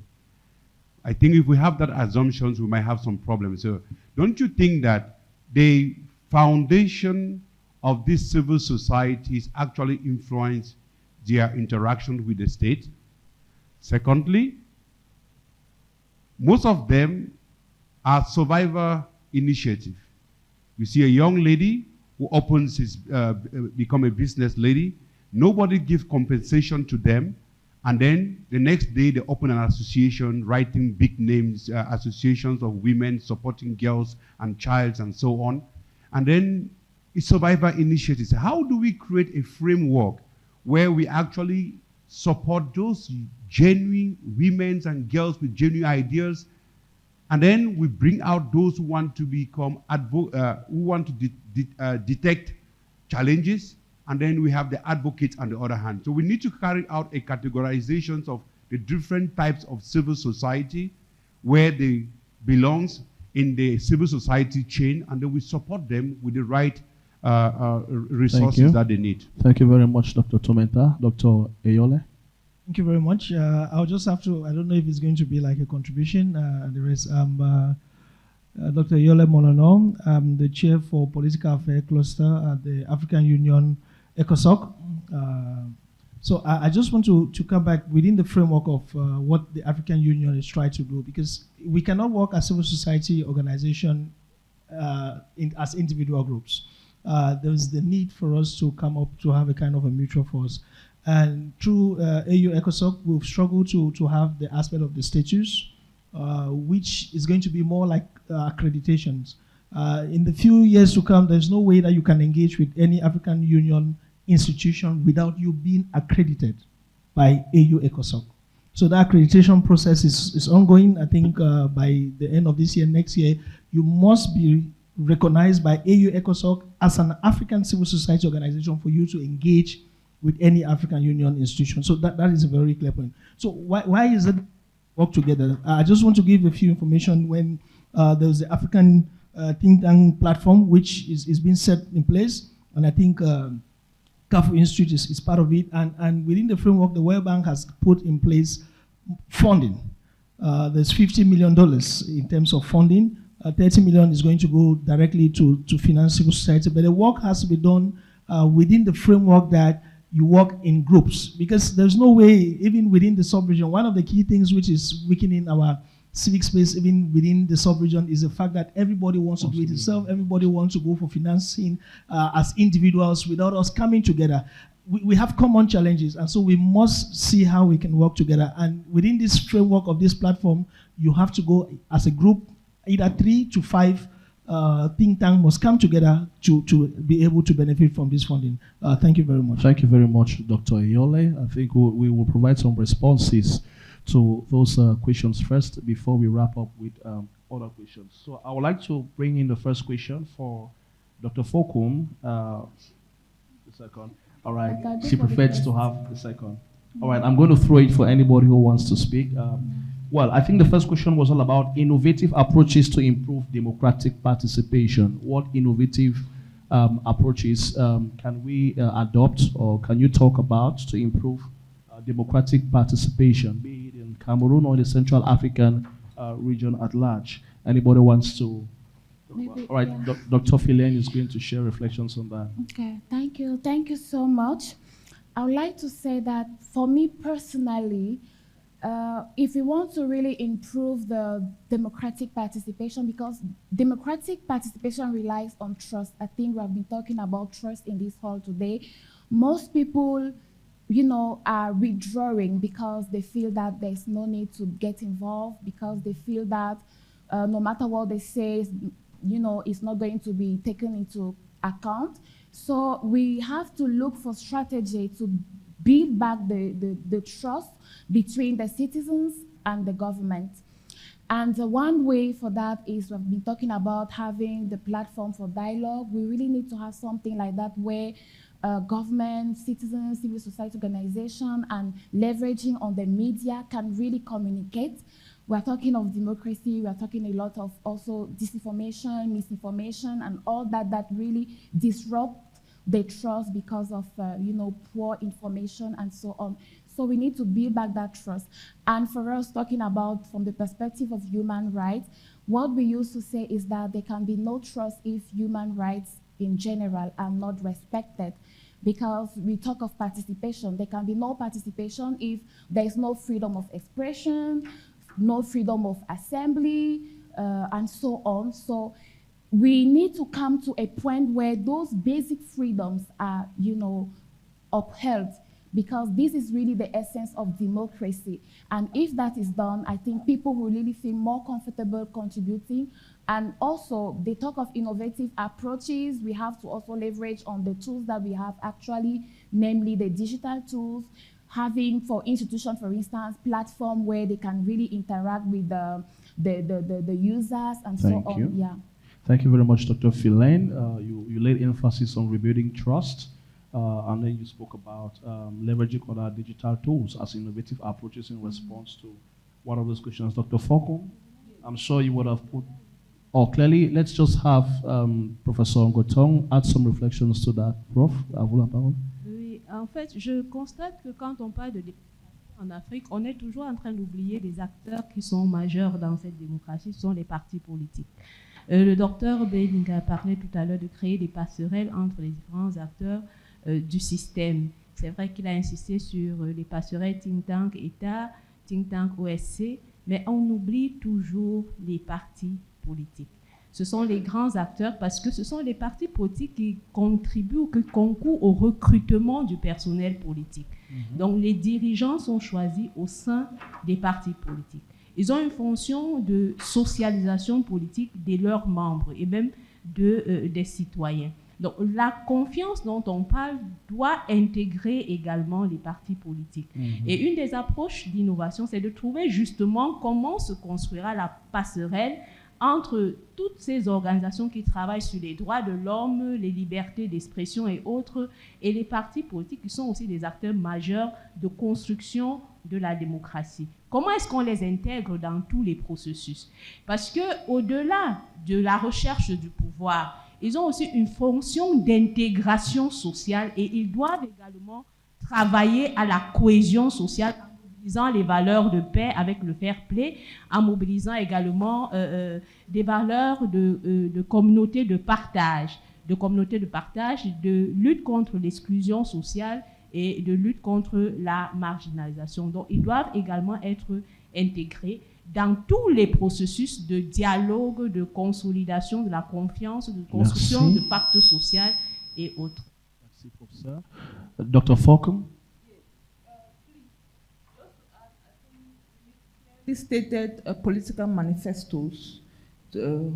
I think if we have that assumptions, we might have some problems. So don't you think that the foundation of these civil societies actually influence their interaction with the state? Secondly, most of them are survivor initiative. You see a young lady who opens become a business lady, nobody gives compensation to them, and then the next day they open an association, writing big names, associations of women supporting girls and childs and so on. And then it's survivor initiatives. How do we create a framework where we actually support those genuine women and girls with genuine ideas, and then we bring out those who want to become who want to detect challenges, and then we have the advocates on the other hand. So we need to carry out a categorization of the different types of civil society, where they belongs in the civil society chain, and then we support them with the right resources that they need. Thank you very much, Dr. Tumenta. Dr. Eyole? Thank you very much. I'll just have to, I don't know if it's going to be like a contribution. There is Dr. Eyole Molano. I'm the chair for Political Affairs Cluster at the African Union ECOSOC. So I just want to come back within the framework of what the African Union is trying to do, because we cannot work as civil society organization as individual groups. There's the need for us to come up to have a kind of a mutual force. And through AU ECOSOC, we've struggled to have the aspect of the status, which is going to be more like accreditations. In the few years to come, there's no way that you can engage with any African Union institution without you being accredited by AU ECOSOC. So the accreditation process is ongoing. I think by the end of this year, next year, you must be recognized by AU ECOSOC as an African civil society organization for you to engage with any African Union institution. So that is a very clear point. So why is it work together? I just want to give a few information. When there's the African think tank platform, which is being set in place, and I think CAFU Institute is part of it, and within the framework, the World Bank has put in place funding. There's $50 million in terms of funding. 30 million is going to go directly to finance civil society, but the work has to be done within the framework that you work in groups, because there's no way, even within the sub-region, one of the key things which is weakening our civic space, even within the sub-region, is the fact that everybody wants to do it itself, everybody wants to go for financing as individuals without us coming together. We have common challenges, and so we must see how we can work together. And within this framework of this platform, you have to go as a group, either 3 to 5 think tank must come together to be able to benefit from this funding. Thank you very much. Thank you very much, Dr. Eyole. I think we will provide some responses to those questions first before we wrap up with other questions. So I would like to bring in the first question for Dr. Fokum. The second. All right. She prefers to have the second. All right. I'm going to throw it for anybody who wants to speak. Well, I think the first question was all about innovative approaches to improve democratic participation. What innovative approaches can we adopt, or can you talk about to improve democratic participation, be it in Cameroon or the Central African region at large? Anybody wants to? Maybe, all right, yeah. Dr. Philaine is going to share reflections on that. Okay, thank you. Thank you so much. I would like to say that for me personally, if we want to really improve the democratic participation, because democratic participation relies on trust. I think we have been talking about trust in this hall today. Most people, you know, are withdrawing because they feel that there's no need to get involved, because they feel that no matter what they say, you know, it's not going to be taken into account. So we have to look for strategy to build back the trust between the citizens and the government. And one way for that is we've been talking about having the platform for dialogue. We really need to have something like that where government, citizens, civil society organization, and leveraging on the media can really communicate. We're talking of democracy, we're talking a lot of also disinformation, misinformation, and all that really disrupt the trust because of, you know, poor information and so on. So we need to build back that trust. And for us, talking about from the perspective of human rights, what we used to say is that there can be no trust if human rights in general are not respected. Because we talk of participation, there can be no participation if there is no freedom of expression, no freedom of assembly, and so on. So we need to come to a point where those basic freedoms are, you know, upheld, because this is really the essence of democracy. And if that is done, I think people will really feel more comfortable contributing. And also, they talk of innovative approaches. We have to also leverage on the tools that we have actually, namely the digital tools, having for institutions, for instance, platform where they can really interact with the users and so on. Thank you. Yeah. Thank you very much, Dr. Philaine. You laid emphasis on rebuilding trust, and then you spoke about leveraging other digital tools as innovative approaches in response to one of those questions. Dr. Fokum, I'm sure you would have put, clearly, let's just have Professor Ngotong add some reflections to that. Prof, à vous la parole. En fait, je constate que quand on parle de démocratie en Afrique, on est toujours en train d'oublier des acteurs qui sont majeurs dans cette démocratie, ce sont les partis politiques. Le docteur Beninga parlait tout à l'heure de créer des passerelles entre les différents acteurs du système. C'est vrai qu'il a insisté sur les passerelles think tank État, think tank OSC, mais on oublie toujours les partis politiques. Ce sont les grands acteurs parce que ce sont les partis politiques qui contribuent ou qui concourent au recrutement du personnel politique. Donc les dirigeants sont choisis au sein des partis politiques. Ils ont une fonction de socialisation politique de leurs membres et même des citoyens. Donc la confiance dont on parle doit intégrer également les partis politiques. Et une des approches d'innovation, c'est de trouver justement comment se construira la passerelle entre toutes ces organisations qui travaillent sur les droits de l'homme, les libertés d'expression et autres, et les partis politiques qui sont aussi des acteurs majeurs de construction de la démocratie. Comment est-ce qu'on les intègre dans tous les processus? Parce qu'au-delà de la recherche du pouvoir, ils ont aussi une fonction d'intégration sociale et ils doivent également travailler à la cohésion sociale en mobilisant les valeurs de paix avec le fair play, en mobilisant également des valeurs de communauté de partage, de lutte contre l'exclusion sociale et de lutte contre la marginalisation. Donc, ils doivent également être intégrés dans tous les processus de dialogue, de consolidation de la confiance, de construction de pacte social et autres. Merci, professeur. Dr. Fokum. Stated political manifestos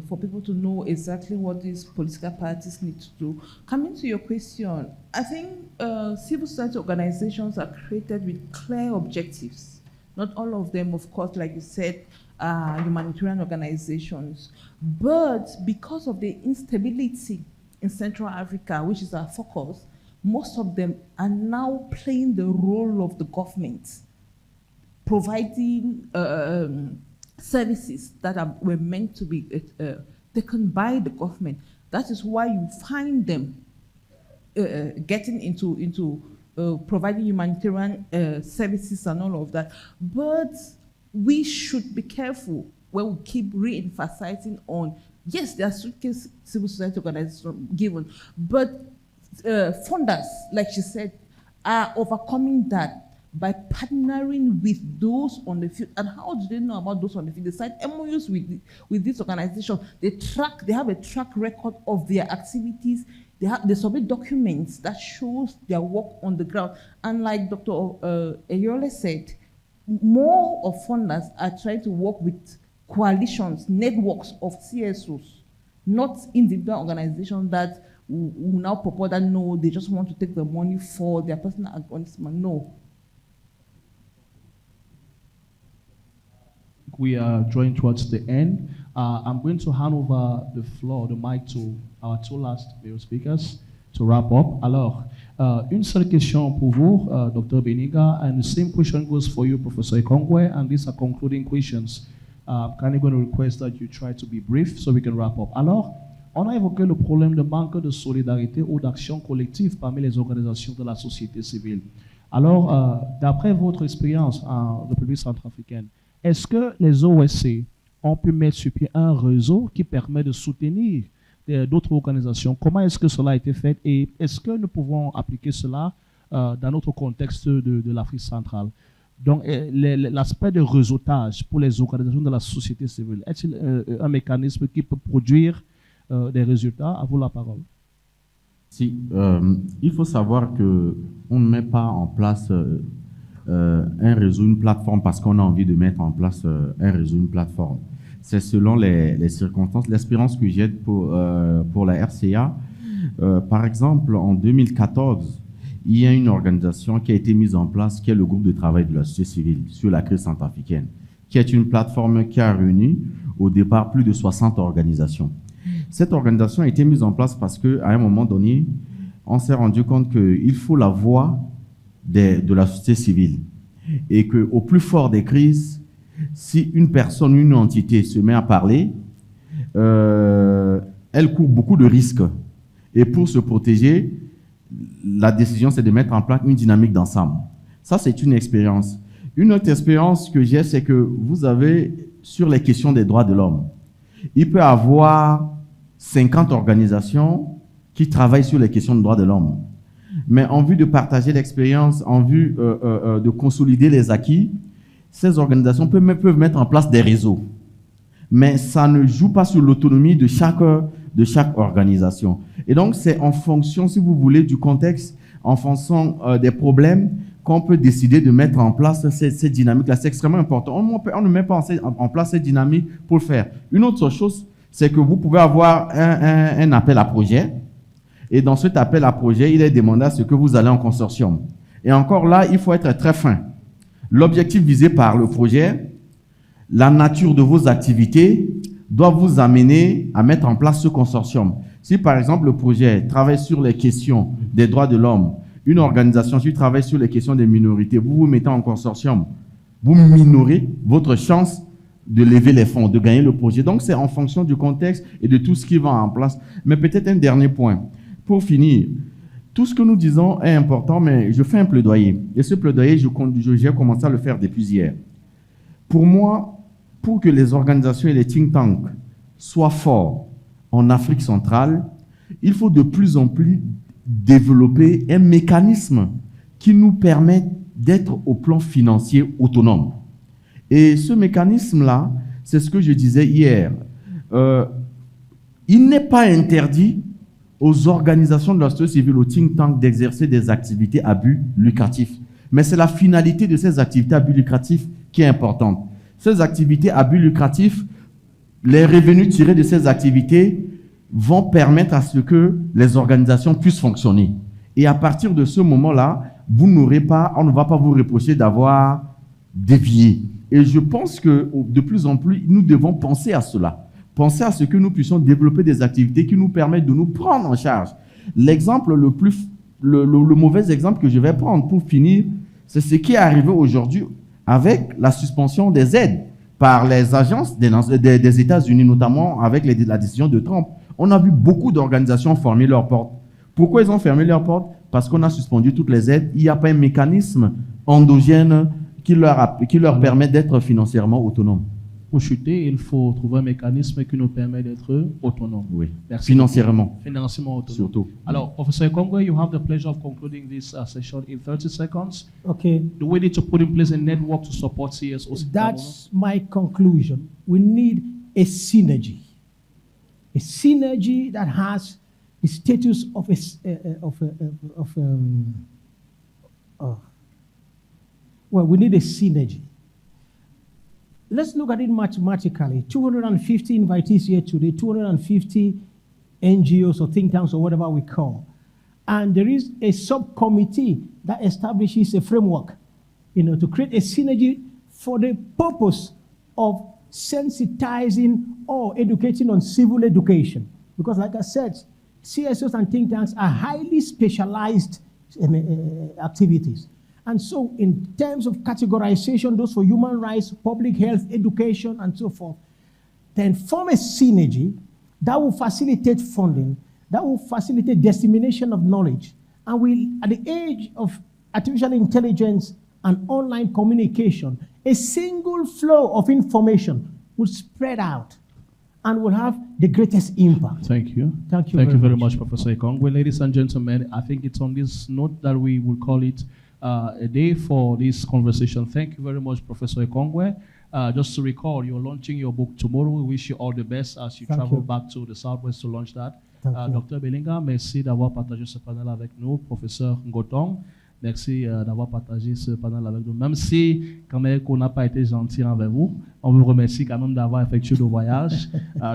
for people to know exactly what these political parties need to do. Coming to your question, I think civil society organizations are created with clear objectives Not all of them, of course, like you said, are humanitarian organizations. But because of the instability in Central Africa, which is our focus, most of them are now playing the role of the government, providing services that were meant to be taken by the government. That is why you find them getting into providing humanitarian services and all of that. But we should be careful when we keep re-emphasizing on, yes, there are civil society organizations given, but funders, like she said, are overcoming that by partnering with those on the field. And how do they know about those on the field? They sign MOUs with this organization. They have a track record of their activities. They submit documents that shows their work on the ground. And like Dr. Eyole said, more of funders are trying to work with coalitions, networks of CSOs, not individual organizations that will now purport that no, they just want to take the money for their personal aggrandizement. No. We are drawing towards the end. I'm going to hand over the floor, the mic to our two last speakers to wrap up. Alors, une seule question pour vous, Dr. Beninga, and the same question goes for you, Professor Ekongwe, and these are concluding questions. I'm kind of going to request that you try to be brief so we can wrap up. Alors, on a évoqué le problème de manque de solidarité ou d'action collective parmi les organisations de la société civile. Alors, d'après votre expérience en République centrafricaine, est-ce que les OSC ont pu mettre sur pied un réseau qui permet de soutenir d'autres organisations? Comment est-ce que cela a été fait et est-ce que nous pouvons appliquer cela dans notre contexte de l'Afrique centrale? Donc, l'aspect de réseautage pour les organisations de la société civile, est-il un mécanisme qui peut produire des résultats? À vous la parole. Si, il faut savoir qu'on ne met pas en place un réseau, une plateforme parce qu'on a envie de mettre en place un réseau, une plateforme. C'est selon les circonstances. L'expérience que j'ai pour la RCA, par exemple, en 2014, il y a une organisation qui a été mise en place, qui est le groupe de travail de la société civile sur la crise centrafricaine, qui est une plateforme qui a réuni au départ plus de 60 organisations. Cette organisation a été mise en place parce qu'à un moment donné, on s'est rendu compte qu'il faut la voix de la société civile et qu'au plus fort des crises, si une personne, une entité se met à parler, elle court beaucoup de risques. Et pour se protéger, la décision, c'est de mettre en place une dynamique d'ensemble. Ça, c'est une expérience. Une autre expérience que j'ai, c'est que vous avez, sur les questions des droits de l'homme, il peut y avoir 50 organisations qui travaillent sur les questions des droits de l'homme. Mais en vue de partager l'expérience, en vue de consolider les acquis, ces organisations peuvent mettre en place des réseaux. Mais ça ne joue pas sur l'autonomie de chaque organisation. Et donc, c'est en fonction, si vous voulez, du contexte, en fonction des problèmes, qu'on peut décider de mettre en place cette dynamique-là. C'est extrêmement important. On ne met pas en place cette dynamique pour le faire. Une autre chose, c'est que vous pouvez avoir un appel à projet. Et dans cet appel à projet, il est demandé à ce que vous allez en consortium. Et encore là, il faut être très fin. L'objectif visé par le projet, la nature de vos activités doit vous amener à mettre en place ce consortium. Si par exemple le projet travaille sur les questions des droits de l'homme, une organisation qui travaille sur les questions des minorités, vous vous mettez en consortium, vous minorez votre chance de lever les fonds, de gagner le projet. Donc c'est en fonction du contexte et de tout ce qui va en place. Mais peut-être un dernier point. Pour finir, tout ce que nous disons est important, mais je fais un plaidoyer. Et ce plaidoyer, j'ai commencé à le faire depuis hier. Pour moi, pour que les organisations et les think tanks soient forts en Afrique centrale, il faut de plus en plus développer un mécanisme qui nous permette d'être au plan financier autonome. Et ce mécanisme-là, c'est ce que je disais hier. Il n'est pas interdit aux organisations de la société civile, aux think tanks, d'exercer des activités à but lucratif. Mais c'est la finalité de ces activités à but lucratif qui est importante. Ces activités à but lucratif, les revenus tirés de ces activités vont permettre à ce que les organisations puissent fonctionner. Et à partir de ce moment-là, vous n'aurez pas, on ne va pas vous reprocher d'avoir dévier. Et je pense que de plus en plus, nous devons penser à cela. Penser à ce que nous puissions développer des activités qui nous permettent de nous prendre en charge. L'exemple le mauvais exemple que je vais prendre pour finir, c'est ce qui est arrivé aujourd'hui avec la suspension des aides par les agences des États-Unis, notamment avec la décision de Trump. On a vu beaucoup d'organisations fermer leurs portes. Pourquoi ils ont fermé leurs portes? Parce qu'on a suspendu toutes les aides. Il n'y a pas un mécanisme endogène qui leur permet d'être financièrement autonomes. Pour chuter, il faut trouver un mécanisme qui nous permet d'être autonomes. Oui, Merci financièrement. beaucoup. Financièrement autonome. Surtout. Alors, Professor Ekongwe, you have the pleasure of concluding this session in 30 seconds. Okay. Do we need to put in place a network to support CSOs? That's my conclusion. We need a synergy that has the status of we need a synergy. Let's look at it mathematically. 250 invitees here today, 250 NGOs or think tanks or whatever we call. And there is a subcommittee that establishes a framework, to create a synergy for the purpose of sensitizing or educating on civil education. Because like I said, CSOs and think tanks are highly specialized activities. And so in terms of categorization, those for human rights, public health, education, and so forth, then form a synergy that will facilitate funding, that will facilitate dissemination of knowledge. And we, at the age of artificial intelligence and online communication, a single flow of information will spread out and will have the greatest impact. Thank you. Thank you very much, Professor Ekongwe. Ladies and gentlemen, I think it's on this note that we will call it a day for this conversation. Thank you very much, Professor Ekongwe. Just to recall, you're launching your book tomorrow. We wish you all the best as you travel back to the Southwest to launch that. Dr. Belinga, merci d'avoir partagé ce panel avec nous. Professeur Ngotong, merci d'avoir partagé ce panel avec nous. Même si, quand même, qu'on n'a pas été gentil avec vous, on vous remercie quand même d'avoir effectué le voyage.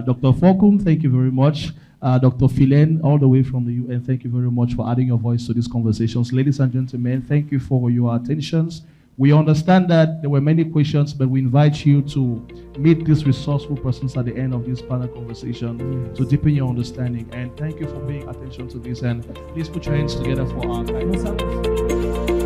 Dr. Fokum, thank you very much. Dr. Philen, all the way from the UN, thank you very much for adding your voice to these conversations. Ladies and gentlemen, thank you for your attentions. We understand that there were many questions, but we invite you to meet these resourceful persons at the end of this panel conversation to deepen your understanding. And thank you for paying attention to this. And please put your hands together for our guidance.